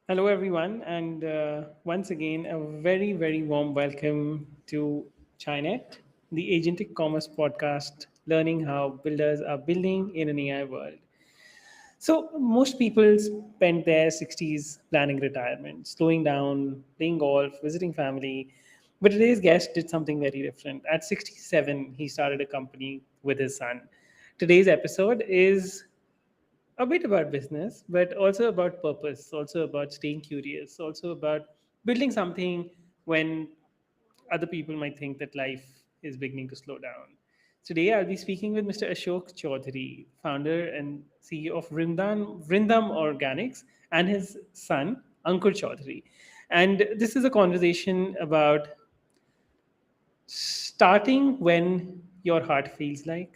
Hello, everyone, and once again, a very, very warm welcome to Chinet, the Agentic Commerce podcast, learning how builders are building in an AI world. So, most people spend their 60s planning retirement, slowing down, playing golf, visiting family. But today's guest did something very different. At 67, he started a company with his son. Today's episode is a bit about business, but also about purpose, also about staying curious, also about building something when other people might think that life is beginning to slow down. Today, I'll be speaking with Mr. Ashok Chowdhary, founder and CEO of Vrindaam Organics, and his son, Ankur Chowdhary. And this is a conversation about starting when your heart feels like,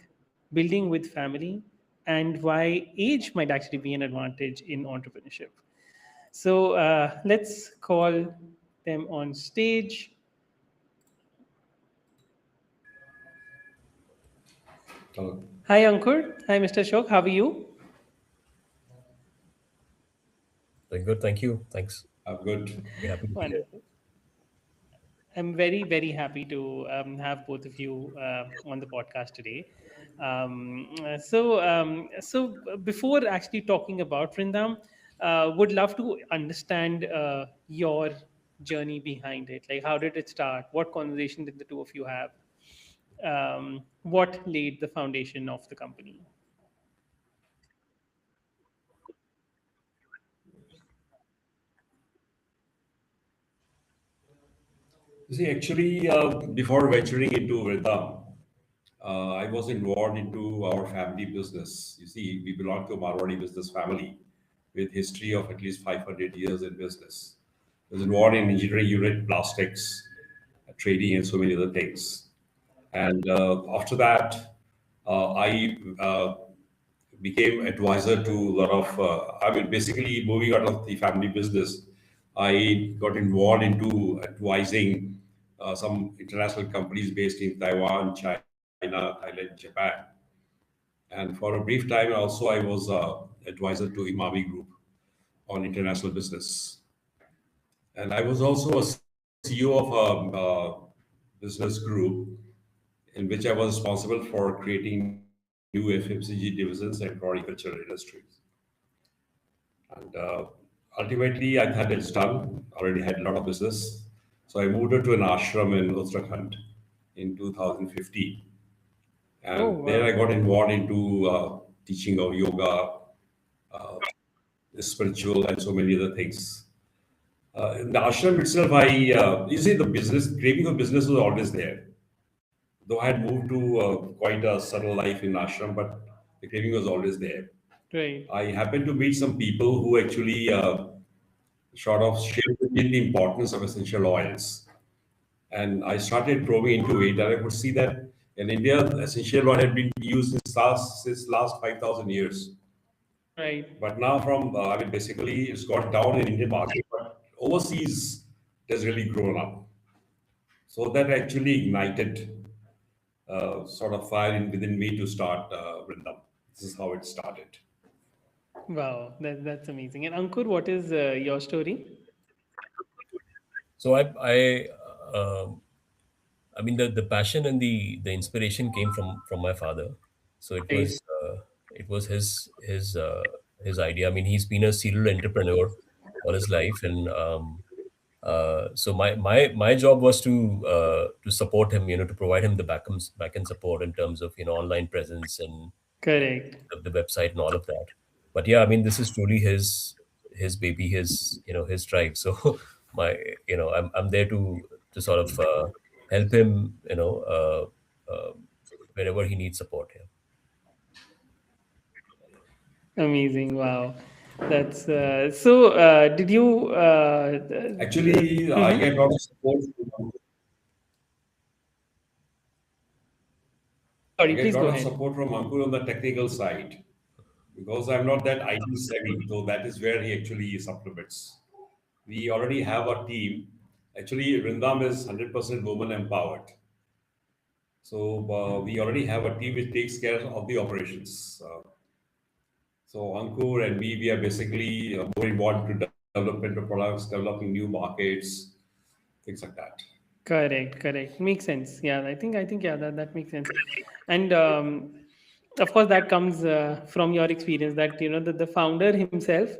building with family, and why age might actually be an advantage in entrepreneurship. So let's call them on stage. Hello. Hi, Ankur. Hi, Mr. Shok. How are you? Doing good, thank you. Thanks. I'm good. Very happy to be here. Wonderful. I'm very, very happy to have both of you on the podcast today. So before actually talking about Vrindam, would love to understand your journey behind it. Like, how did it start? What conversation did the two of you have? What laid the foundation of the company? You see, actually, before venturing into Vrindaam, I was involved into our family business. You see, we belong to a Marwadi business family with history of at least 500 years in business. I was involved in engineering unit, plastics, trading, and so many other things. And after that, I became advisor to a lot of, basically moving out of the family business. I got involved into advising some international companies based in Taiwan, China, Thailand, Japan. And for a brief time, also, I was advisor to Imami Group on international business. And I was also a CEO of a business group in which I was responsible for creating new FMCG divisions and horticultural industries. And ultimately, I thought it's done. Already had a lot of business. So I moved to an ashram in Uttarakhand in 2015. Oh, And there I wow. got involved into teaching of yoga, spiritual, and so many other things. In the ashram itself, you see, the business, craving of business was always there. Though I had moved to quite a subtle life in ashram, but the craving was always there. Right. I happened to meet some people who actually sort of shared with me the importance of essential oils. And I started probing into it, and I could see that in India, essential oil had been used since last 5,000 years. Right. But now, basically, it's got down in Indian market, but overseas, it has really grown up. So that actually ignited sort of fire within me to start Vrindam. This is how it started. Wow. That's amazing. And Ankur, what is your story? So um I mean, the passion and the inspiration came from my father. So Right. it was his idea. I mean, he's been a serial entrepreneur all his life, and so my job was to support him, to provide him the back end support in terms of online presence and Correct. the website and all of that. But yeah, I mean, this is truly his baby, his tribe. So my I'm there to sort of help him, whenever he needs support. Yeah. Amazing. Wow. That's so. Did you? Actually, I Mhm. get a lot of support. I Sorry, get please a go lot of ahead. support from Ankur on the technical side because I'm not that IT savvy, so that is where he actually supplements. We already have a team. Actually, Rindam is 100% woman empowered. So we already have a team which takes care of the operations. So Ankur and me, we are basically more involved into development of products, developing new markets, things like that. Correct, correct. Makes sense. Yeah, I think, yeah, that makes sense. And of course, that comes from your experience that the founder himself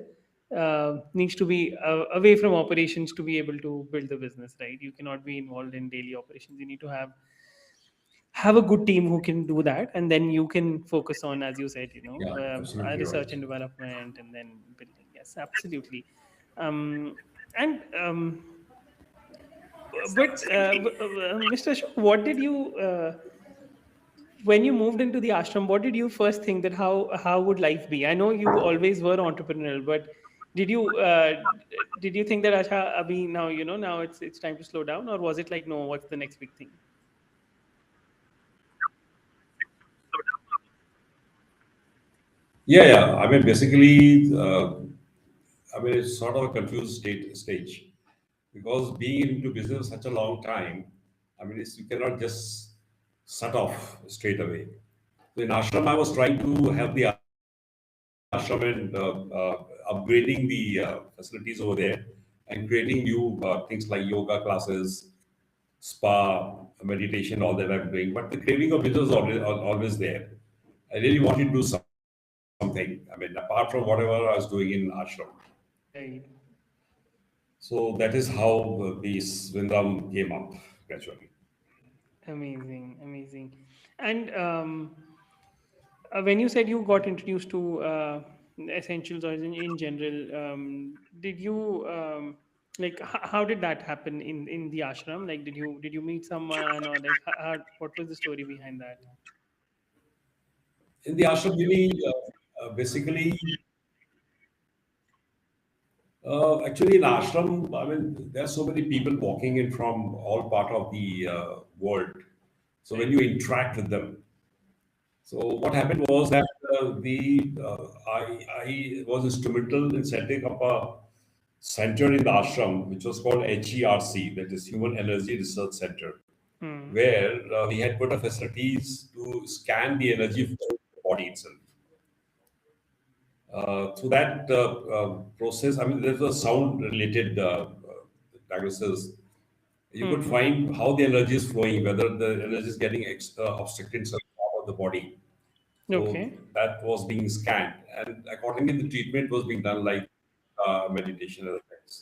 needs to be away from operations to be able to build the business, right? You cannot be involved in daily operations. You need to have a good team who can do that, and then you can focus on, as you said, Yeah, absolutely research right. and development, and then building. Yes, absolutely. And but Mr. Ashok, what did you when you moved into the ashram? What did you first think that how would life be? I know you always were entrepreneurial, but did you uh, did you think that Asha, Abhi, now now it's time to slow down, or was it like, no, what's the next big thing? Yeah, yeah. I mean, basically, I mean, it's sort of a confused stage because being into business such a long time, I mean, you cannot just shut off straight away. So in ashram, I was trying to help the ashram and upgrading the facilities over there and creating new things like yoga classes, spa, meditation, all that I'm doing. But the craving of business is always there. I really wanted to do something. I mean, apart from whatever I was doing in ashram. Right. So that is how this Vrindaam came up gradually. Amazing, amazing. And when you said you got introduced to essentials oils in general, did you like how did that happen in the ashram? Like, did you meet someone, or like what was the story behind that? In the ashram, really, basically, actually in ashram, I mean, there are so many people walking in from all part of the world. So when Right. you interact with them, so what happened was that I was instrumental in setting up a center in the ashram, which was called HERC, that is Human Energy Research Center, Hmm. where we had put up facilities to scan the energy from the body itself. Through that process, I mean, there's a sound related diagnosis. You could Hmm. find how the energy is flowing, whether the energy is getting obstructed in some part of the body. So Okay. that was being scanned, and accordingly, the treatment was being done like meditation and other things.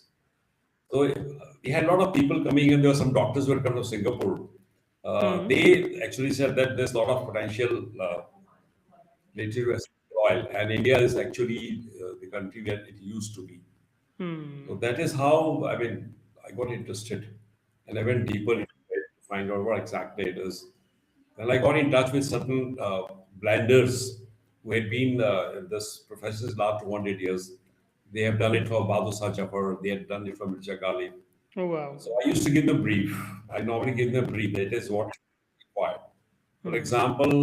So we had a lot of people coming, and there were some doctors who had come from Singapore. Hmm. They actually said that there's a lot of potential related to essential oil, and India is actually the country where it used to be. So Hmm. that is how I mean I got interested, and I went deeper into it to find out what exactly it is. And I got in touch with certain blenders who had been in this profession last 200 years. They have done it for Badusa Jafar, they had done it for Mirza Ghalib. Oh, wow. So I used to give them brief. I normally give them brief. That is what required. For Hmm. example,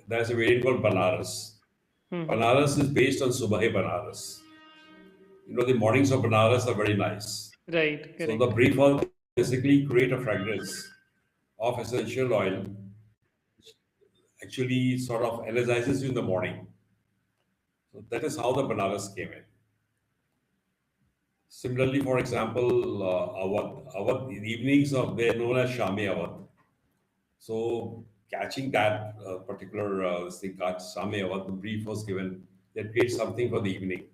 there's a variant called Banaras. Hmm. Banaras is based on Subahe Banaras. You know, the mornings of Banaras are very nice. Right. So the Correct. brief was basically create a fragrance of essential oil, actually sort of energizes you in the morning. So that is how the Banaras came in. Similarly, for example, Awadh. Awadh, in the evenings of they're known as Shami Awadh. So catching that particular thing, Shami Awadh, the brief was given. They create something for the evening.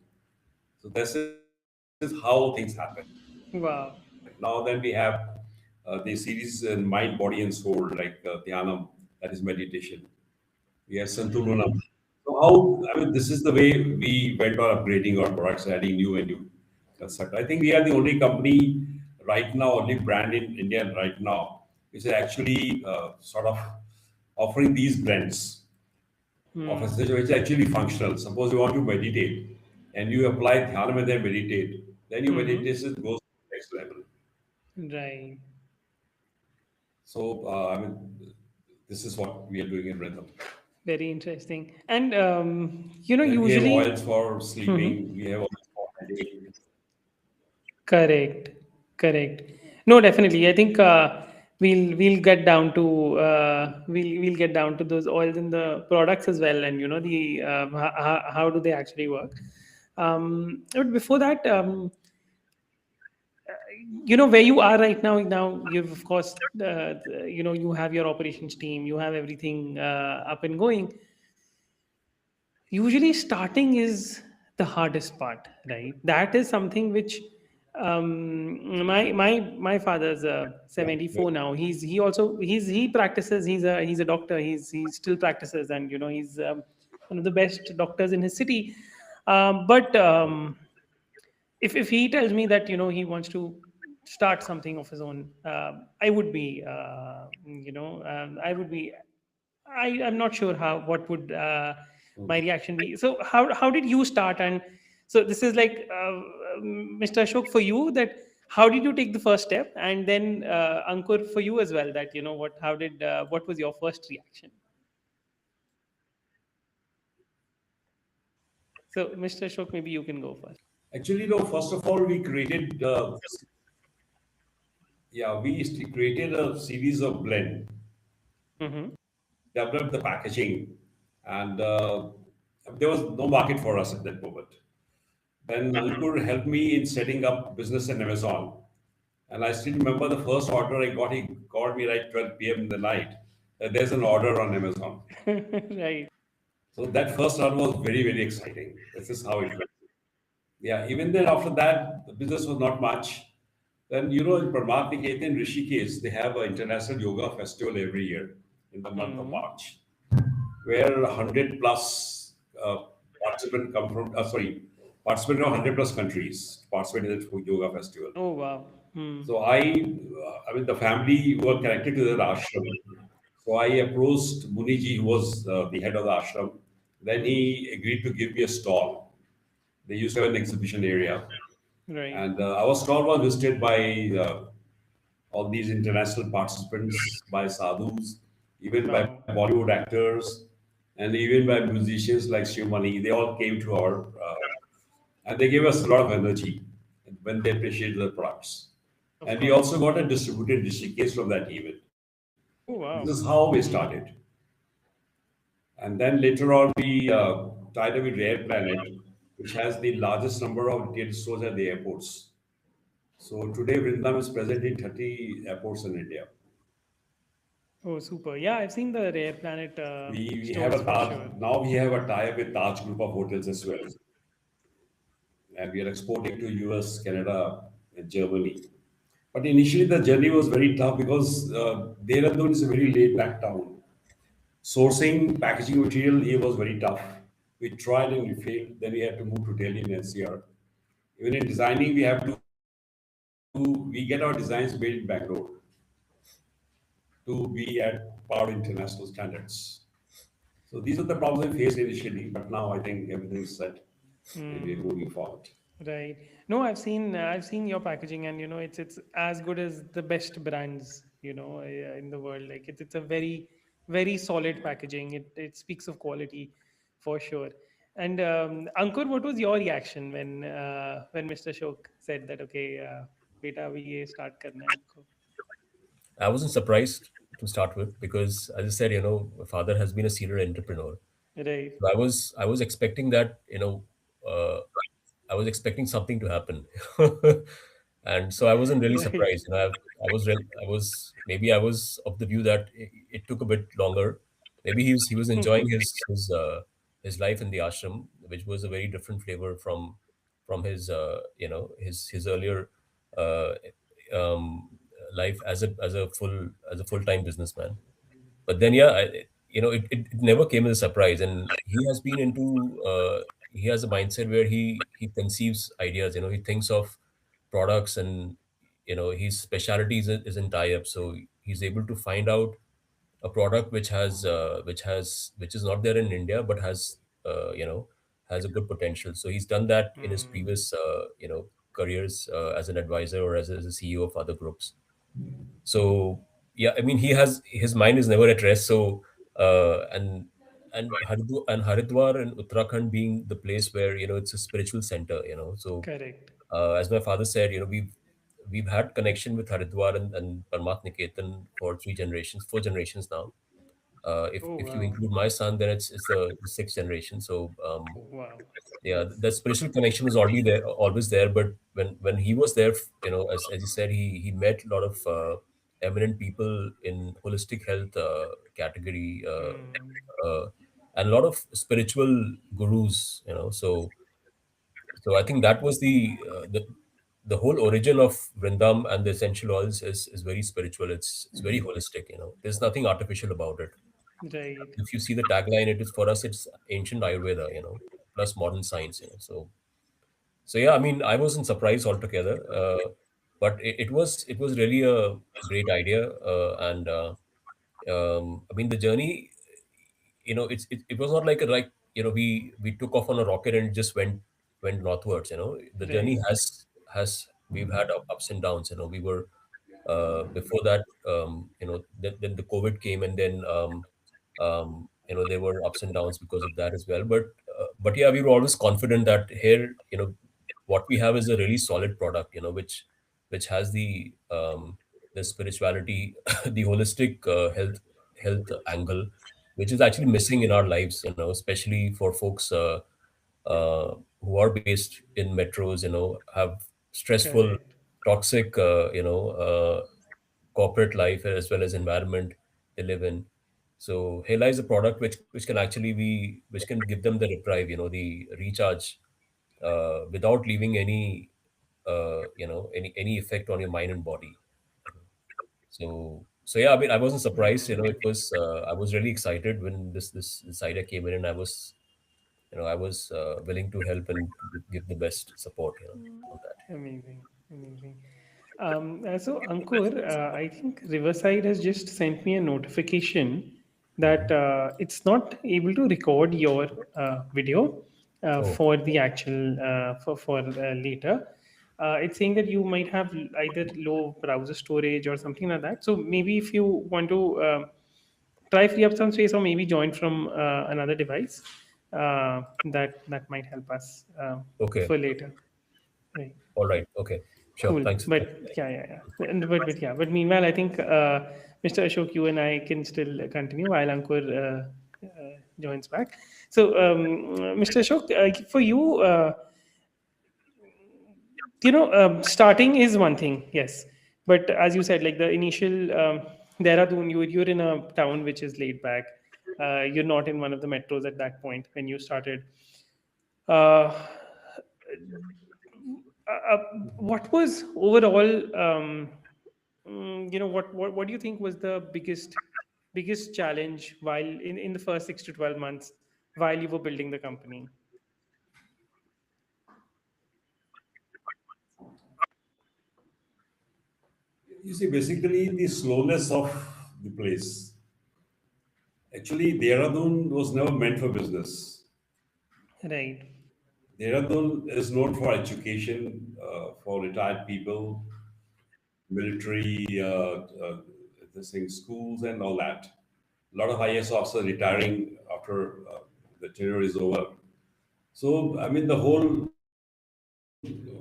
So this is how things happen. Now then Wow. we have the series in mind, body, and soul, like Dhyanam, that is meditation. We have Santulunam. So how, I mean, this is the way we went on upgrading our products, adding new and new concept. I think we are the only company right now, only brand in India right now, which is actually sort of offering these blends of Hmm. essential, which is actually functional. Suppose you want to meditate and you apply dhyana and then meditate, then your Hmm. meditation goes to the next level. Right. So, I mean, this is what we are doing in Rhythm. Very interesting. And Then we have oils usually. for Mhm. sleeping, we have oils for headache. Correct. Correct. No, definitely. I think we'll get down to we'll get down to those oils in the products as well, and the how do they actually work. But before that, where you are right now. Now you've of course, you have your operations team, you have everything up and going. Usually starting is the hardest part, right? That is something which, my father's Yeah. 74 now. He practices. He's a doctor. He still practices, and he's one of the best doctors in his city. But if he tells me that he wants to start something of his own, I would be, I would be, I'm not sure how what would my reaction be. So how did you start? And so this is like, Mr. Ashok, for you, that how did you take the first step, and then Ankur, for you as well, that what was your first reaction? So Mr. Ashok, maybe you can go first. Actually, no, first of all, we created, created a series of blend, Mm-hmm. developed the packaging, and there was no market for us at that moment. Then Ankur helped me in setting up business in Amazon. And I still remember the first order I got. He called me like 12 p.m. in the night. There's an order on Amazon. Right. So that first order was very, very exciting. This is how it went. Yeah, even then after that, the business was not much. Then, in Parmat Niketan, Rishikesh, they have an international yoga festival every year in the month of Mm. March, where 100 plus participants come from, participants from 100 plus countries participate in the yoga festival. Oh wow. Hmm. So I mean, the family were connected to the ashram. So I approached Muniji, who was the head of the ashram. Then he agreed to give me a stall. They used to have an exhibition area, Right. and our stall was visited by all these international participants, by sadhus, even by Wow. Bollywood actors, and even by musicians like Shivmani. They all came to our, and they gave us a lot of energy when they appreciated the products. Of And we course. also got a distributed district case from that event. Oh This wow. is how we Hmm. started. And then later on, we tied up with Rare Planet, which has the largest number of retail stores at the airports. So today, Vrindaam is present in 30 airports in India. Oh, super. Yeah, I've seen the Rare Planet We have stores a for Taj, sure. now we have a tie-up with Taj Group of Hotels as well. And we are exporting to US, Canada, and Germany. But initially, the journey was very tough because Dehradun is a very laid-back town. Sourcing packaging material here was very tough. We tried and we failed. Then we had to move to Delhi and NCR. Even in designing, we get our designs made in Bangalore to be at par international standards. So these are the problems we faced initially, but now I think everything's set and we're Hmm. moving forward. Right. No, I've seen your packaging, and it's as good as the best brands in the world. Like it's a very very solid packaging. It speaks of quality, for sure. And Ankur, what was your reaction when Mr. Shok said that, okay, beta we ye start karna hai aapko? I wasn't surprised to start with because, as I said, my father has been a serial entrepreneur. Right. So I was expecting that, uh, I was expecting something to happen, and so I wasn't really Right. surprised. I was of the view that it took a bit longer. Maybe he was enjoying his life in the ashram, which was a very different flavor from his his earlier uh, um, life as a full-time businessman. But then, yeah, it never came as a surprise, and he has a mindset where he conceives ideas. He thinks of products, and his specialty is in tie-up, so he's able to find out a product which is not there in India, but has a good potential. So he's done that in his Hmm. previous careers as an advisor or as a CEO of other groups. So yeah, I mean, his mind is never at rest. So and Haridwar and Uttarakhand being the place where it's a spiritual center. So Correct. as my father said, we've had connection with Haridwar and Parmat Niketan for 4 generations now. Oh If you wow. include my son, then it's the sixth generation. So Oh wow. yeah, that spiritual connection was already there, always there. But when he was there, as you said, he met a lot of eminent people in holistic health category, Hmm. and a lot of spiritual gurus. So I think that was the whole origin of Vrindam and the essential oils is very spiritual. It's very holistic. There's nothing artificial about it. Right. If you see the tagline, it is for us. It's ancient Ayurveda. Plus modern science. So yeah, I mean, I wasn't surprised altogether, but it was really a great idea, and I mean the journey. It was not like we took off on a rocket and just went northwards. The journey Right. has we've had ups and downs. We were before that. Then the COVID came, and then there were ups and downs because of that as well. But yeah, we were always confident that here, what we have is a really solid product, which has the spirituality, the holistic health angle, which is actually missing in our lives, especially for folks who are based in metros, have stressful, Correct. toxic, corporate life as well as environment they live in. So Hela is a product which can actually which can give them the reprieve, the recharge, without leaving any effect on your mind and body. So yeah, I mean, I wasn't surprised. It Hmm. was I was really excited when this idea came in, and I was willing to help and give the best support, on that. Amazing. Amazing. So Ankur, I think Riverside has just sent me a notification that it's not able to record your video Oh, for the actual for later. It's saying that you might have either low browser storage or something like that. So maybe if you want to try free up some space or maybe join from another device, that might help us okay, for later. Right. all right, okay, sure. Cool. Thanks. But yeah, yeah, yeah. But yeah. But meanwhile, I think Mr. Ashok, you and I can still continue while Ankur joins back. So, Mr. Ashok, for you, starting is one thing, yes. But as you said, like the initial Dehradun, you're in a town which is laid back. You're not in one of the metros at that point when you started. Uh, what was overall, what do you think was the biggest challenge while in the first 6 to 12 months while you were building the company? You see, basically the slowness of the place. Actually, Dehradun was never meant for business. Right, Dehradun is known for education, for retired people, military, this thing, schools, and all that. A lot of IS officers retiring after the tenure is over. So, I mean, the whole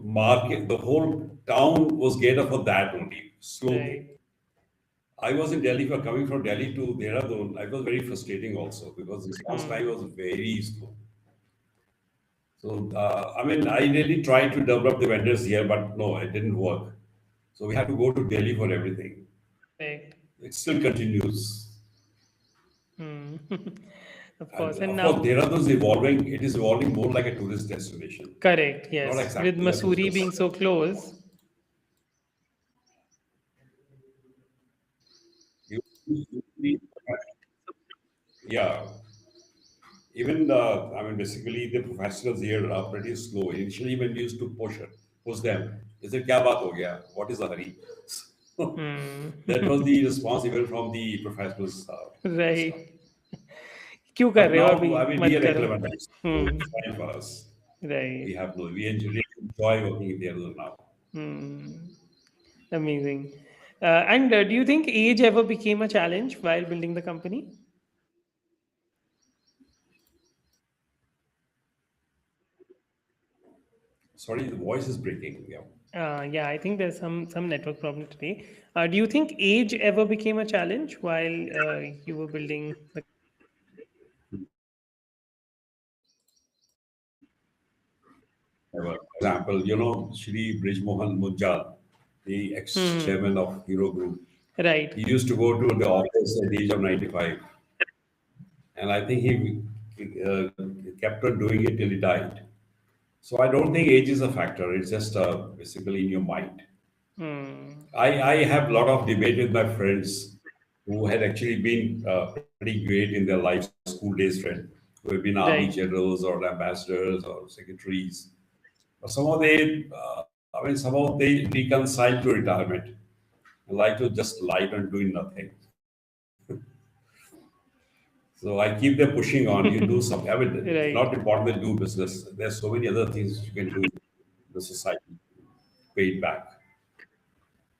market, the whole town was geared up for that only. Slow. right. I was in Delhi, for coming from Delhi to Dehradun, I was very frustrating also because the response time Hmm. was very slow. So, I mean, I really tried to develop the vendors here, but no, it didn't work. So we had to go to Delhi for everything. Correct. It still continues. Hmm. Of And course. And of course, now, Dehradun is evolving. It is evolving more like a tourist destination, correct. not Yes. With exactly a Masuri being business. so close, You- Yeah, even I mean, basically the professionals here are pretty slow. Initially, when we used to push them, they said, "Kya baat ho gaya? What is the hurry?" So hmm. that was the response even from the professionals and stuff. Right. क्यों कर But रहे हो now, अभी I mean, we मत are करो acclimatized, so hmm. it's fine for us. We Right. have no, we really enjoy working in there now. Hmm. Amazing. And do you think age ever became a challenge while building the company? Sorry, the voice is breaking. Yeah. Yeah, I think there's some network problem today. Do you think age ever became a challenge while you were building the company? Never. For example, Shri Brijmohan Munjal, the Hmm. ex-chairman of Hero Group. Right. He used to go to the office at the age of 95, and I think he kept on doing it till he died. So I don't think age is a factor. It's just basically in your mind. Hmm. I have a lot of debate with my friends who had actually been pretty great in their life, school days friend, who have been army Right. generals or ambassadors or secretaries. But somehow they reconcile to retirement and like to just lie and doing nothing. So I keep them pushing on. You do something. I mean, it's not Right. important to do business. There's so many other things you can do in the society. Pay it back.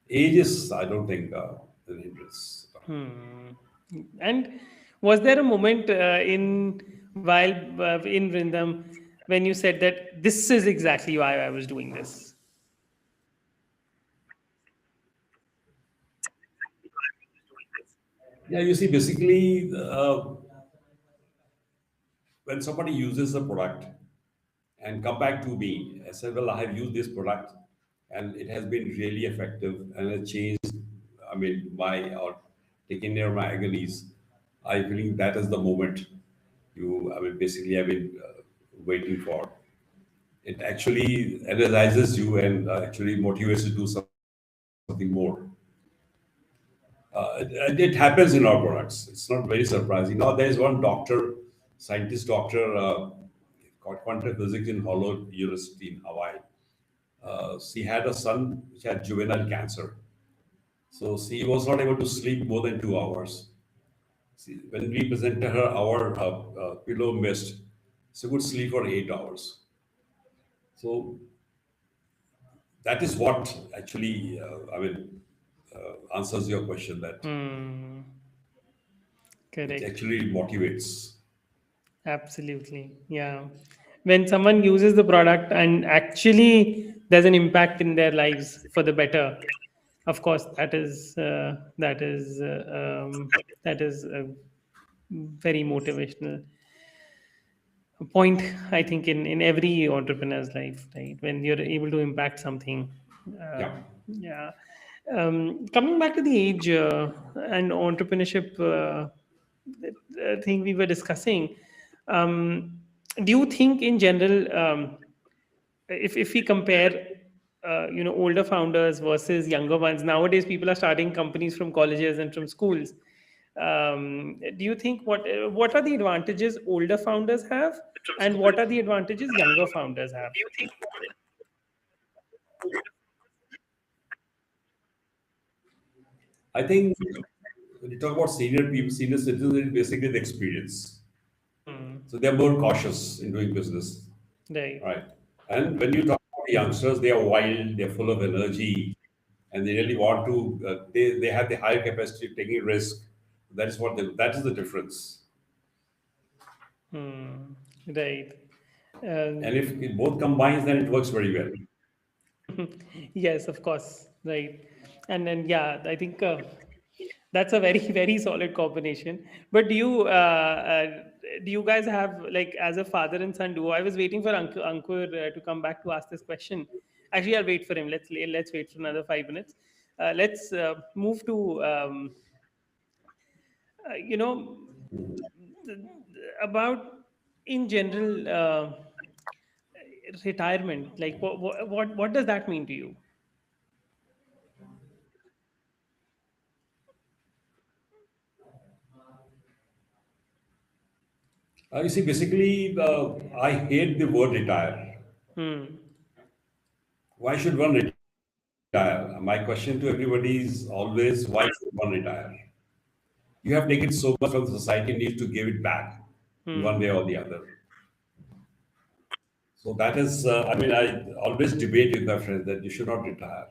Age is, I don't think, an hindrance. Hmm. And was there a moment in while in Vrindam when you said that this is exactly why I was doing this? Yeah, you see, basically, when somebody uses the product and come back to me and say, well, I have used this product and it has been really effective and it changed, I mean, or taken care of my agonies, I believe that is the moment I mean, basically, I've been waiting for. It actually energizes you and actually motivates you to do something more. It happens in our products. It's not very surprising. Now, there is one doctor, scientist doctor, got quantum physics in Hollow University in Hawaii. She had a son which had juvenile cancer. So she was not able to sleep more than 2 hours. When we presented her our pillow mist, she would sleep for 8 hours. So that is what actually, answers your question that Hmm. it Correct. actually motivates. Absolutely. Yeah. When someone uses the product and actually there's an impact in their lives for the better, of course, that is very motivational point. I think in every entrepreneur's life, right? When you're able to impact something, Yeah. yeah. Coming back to the age and entrepreneurship thing we were discussing, um, do you think in general, if we compare, older founders versus younger ones, nowadays people are starting companies from colleges and from schools. Do you think what are the advantages older founders have, and what are the advantages younger founders have? I think when you talk about senior people, senior citizens, it's basically the experience. Hmm. So they're more cautious in doing business, Right. right? And when you talk about youngsters, they are wild, they're full of energy, and they really want to. They have the higher capacity of taking risk. That is the difference. Hmm. Right. And Um, if it both combines, then it works very well. yes, of course. Right. And then, yeah, I think that's a very, very solid combination. But do you guys have, like, as a father and son duo? I was waiting for Ankur to come back to ask this question. Actually, I'll wait for him. Let's wait for another 5 minutes. Let's move to you know about in general retirement. Like, what does that mean to you? You see, basically, I hate the word retire. Hmm. Why should one retire? My question to everybody is always, why should one retire? You have taken so much from the society and need to give it back in one way Hmm. or the other. So that is, I always debate with my friends that you should not retire.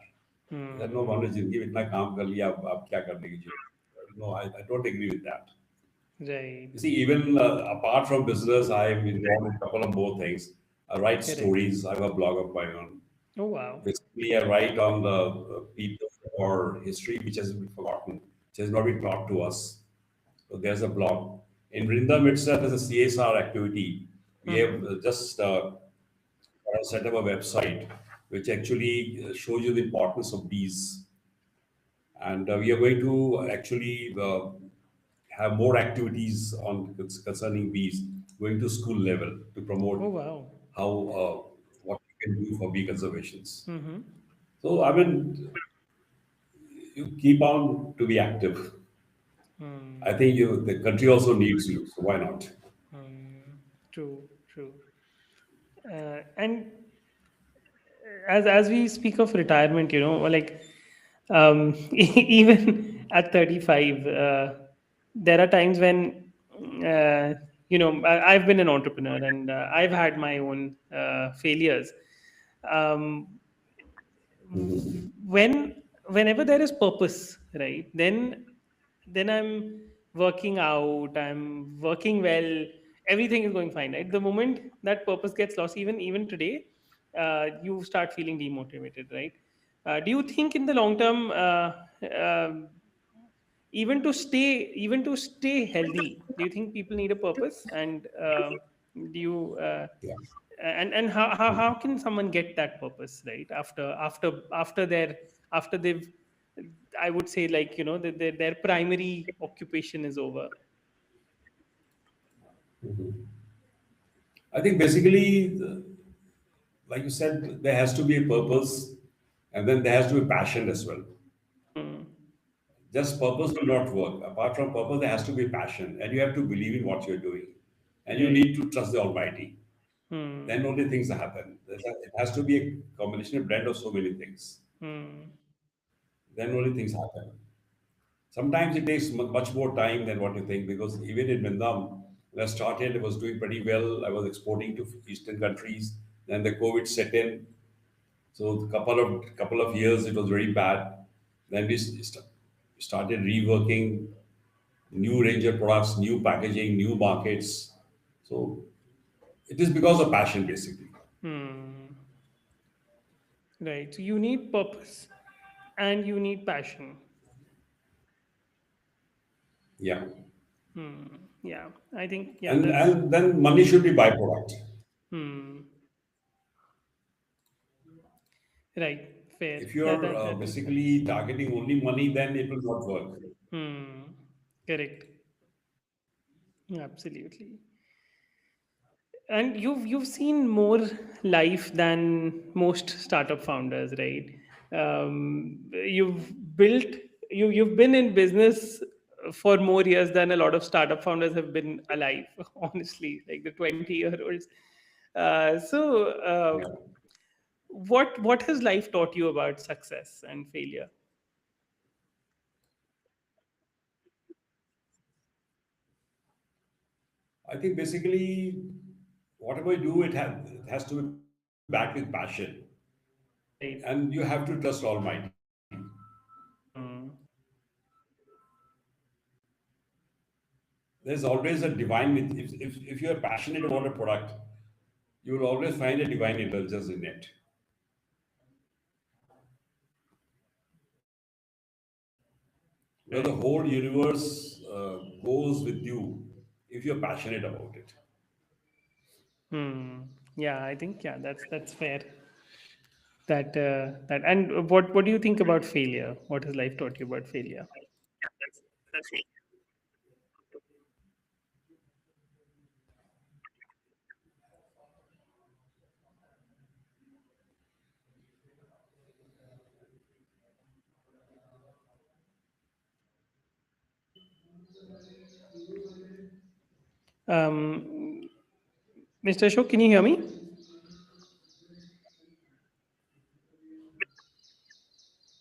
That no, Hmm. हमने जिंदगी में इतना काम कर लिया अब क्या करने की जरूरत? No, I don't agree with that. Right. You see, even apart from business, I'm involved in a couple of more things. I write Correct. stories. I have a blog of my own. Oh wow. Basically, I write on the people or history which has been forgotten, which has not been taught to us. So there's a blog. In Vrindam itself, there's a CSR activity. We Mm-hmm. have just set up a website which actually shows you the importance of bees. And we are going to actually have more activities on concerning bees, going to school level to Oh promote wow. how what we can do for bee conservations. Mm-hmm. So I mean, you keep on to be active. I Mm. think the country also needs you, so why not? Mm. True, true. And as we speak of retirement, like even at 35, there are times when I've been an entrepreneur and I've had my own failures. Um, when whenever there is purpose, right, then I'm working out, I'm working well, everything is going fine, right? The moment that purpose gets lost, even today, you start feeling demotivated, right? Do you think in the long term, even to stay healthy, do you think people need a purpose? And do you Yeah. and how can someone get that purpose, right, after they've, I would say, like, their primary occupation is over. I think basically, like you said, there has to be a purpose, and then there has to be passion as well. Hmm. Just purpose will not work. Apart from purpose, there has to be passion, and you have to believe in what you're doing, and you Right. need to trust the Almighty. Hmm. Then only things happen. It has to be a combination, a blend of so many things. Hmm. Then only things happen. Sometimes it takes much more time than what you think, because even in Vrindaam, when I started, I was doing pretty well. I was exporting to Eastern countries. Then the COVID set in. So a couple of years, it was very bad. Then we started reworking new range of products, new packaging, new markets. So it is because of passion, basically. Hmm. Right, so you need purpose and you need passion. Yeah, Yeah, I think, yeah, and that's. and then money should be byproduct. Hmm. Right, fair. If that you're that that makes sense. basically targeting only money, then it will not work. Hmm. Correct. Absolutely. And you've seen more life than most startup founders, right? You've built you've been in business for more years than a lot of startup founders have been alive. Honestly, like the 20-year-olds. So, Yeah. what has life taught you about success and failure? I think basically whatever you do, it has to be backed with passion, and Right. you have to trust Almighty. Hmm. There's always a divine. If you're passionate about a product, you will always find a divine intelligence in it, where the Right. whole universe goes with you if you're passionate about it. Hmm. Yeah, I think, yeah, that's fair. That and what do you think about failure? What has life taught you about failure? um, Mr. Ashok, can you hear me?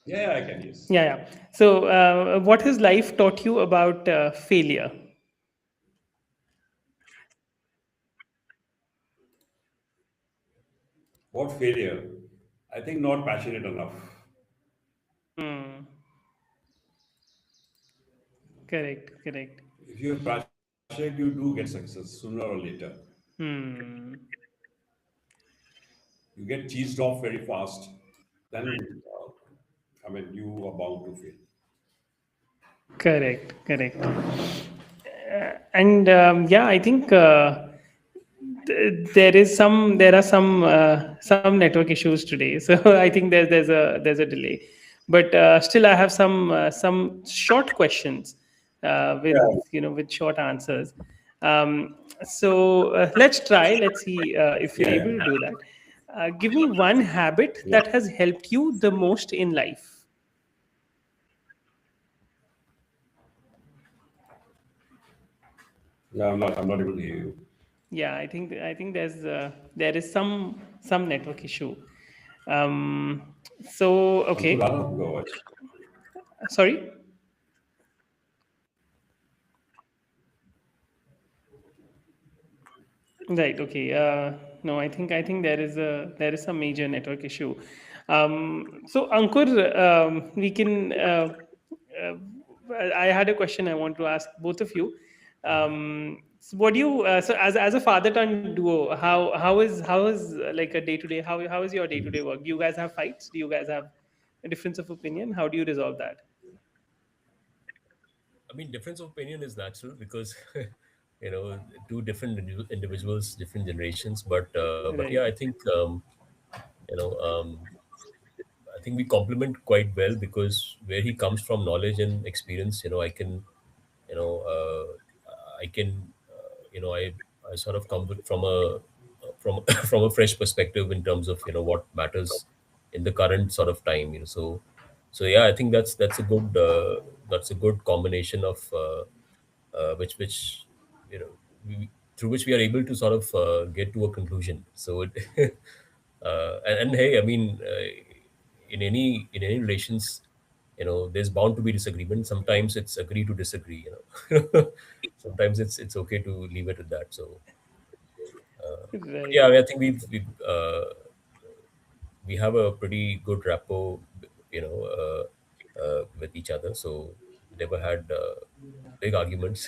Yeah, I can, yes. Yeah, yeah. So what has life taught you about failure? What failure? I think not passionate enough. Hmm. Correct, correct. If you're passionate, you do get success sooner or later. Hmm. you get cheesed off very fast, then you are bound to fail. Correct, correct. And yeah, I think there are some network issues today, so I think there's a delay, but still I have some short questions with with short answers. Let's see if you're Yeah, able to do that. Give me one habit yeah. that has helped you the most in life. No, I'm not able to hear you. Yeah, I think there is some network issue. So Ankur, okay, go ahead. sorry. Right. Okay. No, I think there is a major network issue. So Ankur, we can. Uh, I had a question I want to ask both of you. So what do you? So as a father son duo, how is like a day to day? How is your day to day work? Do you guys have fights? Do you guys have a difference of opinion? How do you resolve that? I mean, difference of opinion is natural because two different individuals, different generations. But yeah, Right. you know um, I think we complement quite well because where he comes from, knowledge and experience, you know, I can, I sort of come from from from a fresh perspective in terms of what matters in the current sort of time. So yeah, I think that's a good combination of which through which we are able to sort of get to a conclusion. So and hey, I mean, in any relations, there's bound to be disagreement. Sometimes it's agree to disagree. Sometimes it's okay to leave it at that. So yeah, I Right. mean, I think we have a pretty good rapport, with each other. So never had big arguments.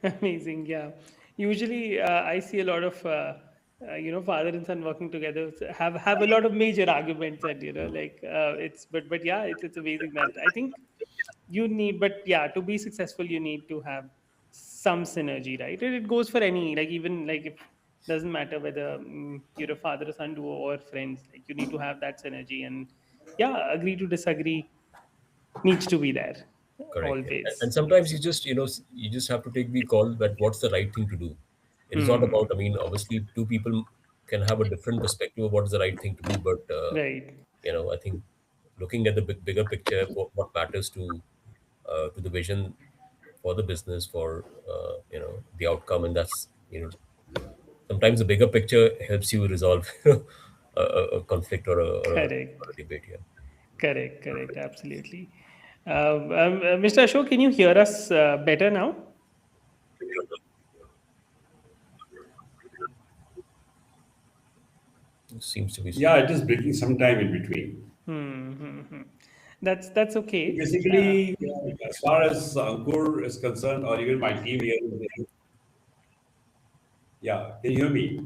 Amazing, yeah. Usually, I see a lot of father and son working together have a lot of major arguments, and it's but yeah, it's amazing that I think you need, but yeah, to be successful, you need to have some synergy, right? And it goes for any, like even like if doesn't matter whether you're a father or son duo or friends, like you need to have that synergy, and yeah, agree to disagree needs to be there Correct. And always. sometimes you just have to take the call that what's the right thing to do. It is not about. Hmm. I mean, obviously, two people can have a different perspective of what is the right thing to do, but Right. I think looking at the bigger picture, what matters to the vision for the business, for the outcome, and that's sometimes the bigger picture helps you resolve a conflict or a Correct. debate here. Correct. Correct. Absolutely. Mr. Ashok, can you hear us better now? Seems to be so. Yeah, it is breaking sometime in between. Hmm. Hmm, hmm. That's okay. Basically, as far as Ankur is concerned, or even my team here, yeah, can you hear me?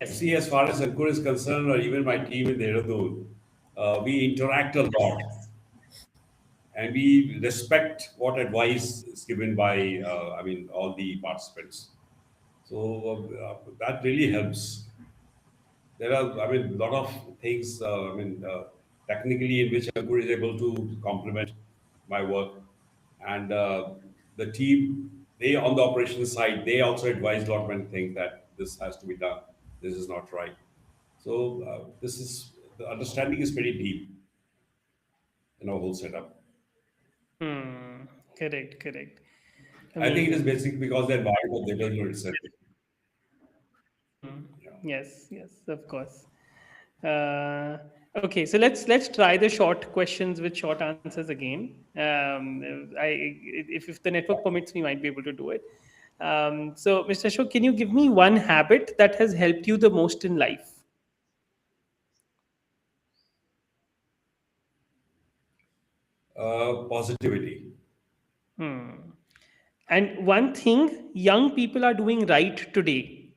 Yes. See, as far as Ankur is concerned, or even my team in Dehradun, we interact a lot and we respect what advice is given by, all the participants. So that really helps. There are, a lot of things, technically in which Ankur is able to complement my work. And the team, they on the operations side, they also advise a lot many things that this has to be done. This is not right. So the understanding is pretty deep in our whole setup. Hmm. Correct. Correct. I think it is Amazing. basic because the environment of the builder itself. Yeah. Yes. Yes. Of course. Uh, okay, so let's try the short questions with short answers again. If the network permits, we might be able to do it. So, Mr. Ashok, can you give me one habit that has helped you the most in life? Positivity. Hmm. And one thing young people are doing right today.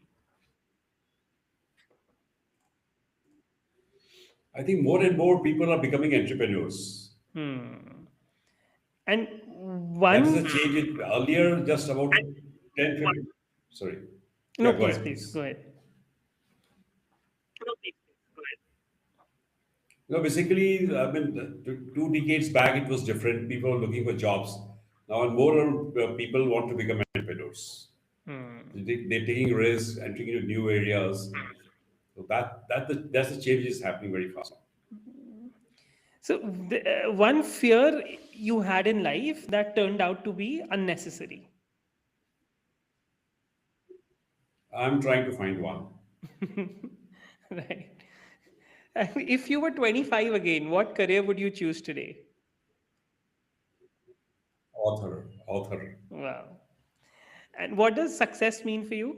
I think more and more people are becoming entrepreneurs. Hmm. And That is a one, change. Earlier, just about 10, 15. Sorry. no, Yeah, go please, ahead, please go please. ahead. Basically, I mean, 2 decades back, it was different. People were looking for jobs. Now, more people want to become entrepreneurs. Hmm. They're taking risks, entering into new areas. So that's the change is happening very fast now. So, one fear you had in life that turned out to be unnecessary. I'm trying to find one. Right. And if you were 25 again, what career would you choose today? Author. Wow. And what does success mean for you?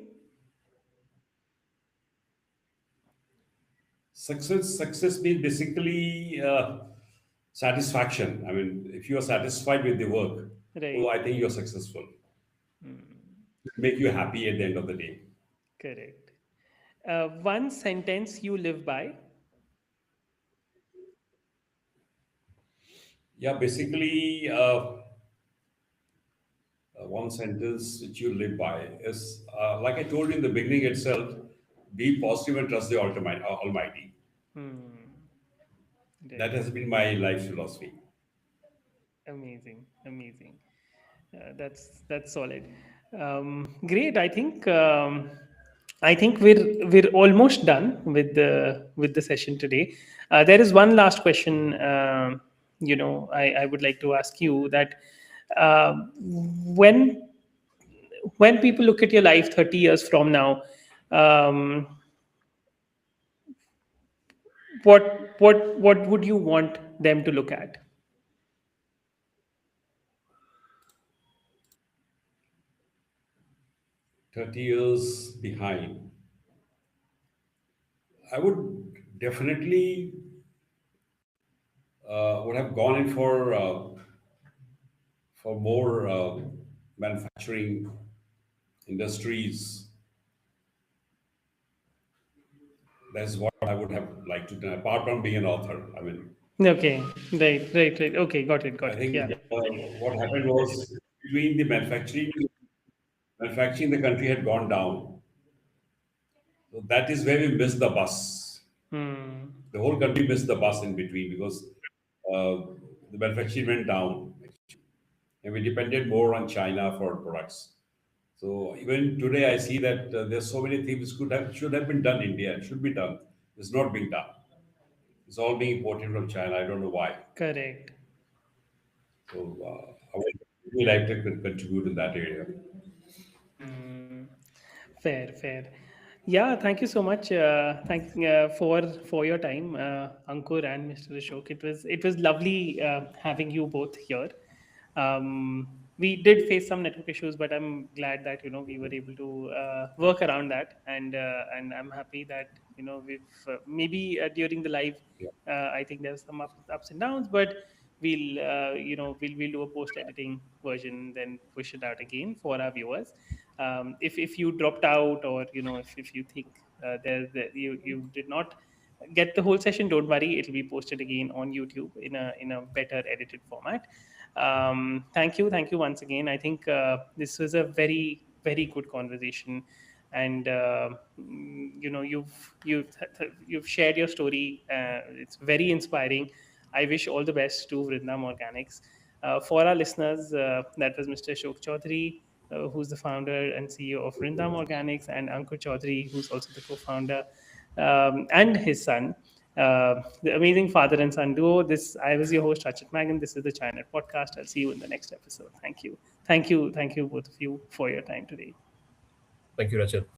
Success means basically satisfaction. I mean, if you are satisfied with the work, Right. so I think you're successful. It make you happy at the end of the day. Correct. One sentence you live by. Yeah, basically, one sentence which you live by is like I told you in the beginning itself: be positive and trust the Almighty. Hmm. That Right. has been my life philosophy. Amazing. Amazing. That's solid. Great. I think we're almost done with the session today. There is one last question. I would like to ask you that when people look at your life 30 years from now, um, what would you want them to look at? 30 years behind, I would definitely would have gone in for more manufacturing industries. That's what I would have liked to do, apart from being an author. I mean, Okay, right. Okay, got I it. Yeah, think what happened was between the manufacturing, the country had gone down. So that is where we missed the bus. hmm, The whole country missed the bus in between because uh, the manufacturing went down, and we depended more on China for products. So even today, I see that there's so many things should have been done in India. It should be done. It's not being done. It's all being imported from China. I don't know why. correct. So I would really like to contribute in that area. Hmm. Fair. Yeah, thank you so much. Thank for your time, Ankur and Mr. Ashok. It was lovely having you both here. We did face some network issues, but I'm glad that we were able to work around that, and I'm happy that we've maybe during the live. Yeah. I think there's some ups and downs, but we'll do a post editing version, then push it out again for our viewers. If you dropped out, or if you think you did not get the whole session, don't worry, it'll be posted again on YouTube in a better edited format. Thank you once again. I think this was a very very good conversation, and you've shared your story. It's very inspiring. I wish all the best to Vrindam Organics. For our listeners, that was Mr. Ashok Chaudhary, who's the founder and CEO of Vrindaam Organics, and Ankur Chaudhary, who's also the co-founder, and his son, the amazing father and son duo. I was your host, Rachit Magan. This is the China Podcast. I'll see you in the next episode. Thank you, both of you, for your time today. Thank you, Rachit.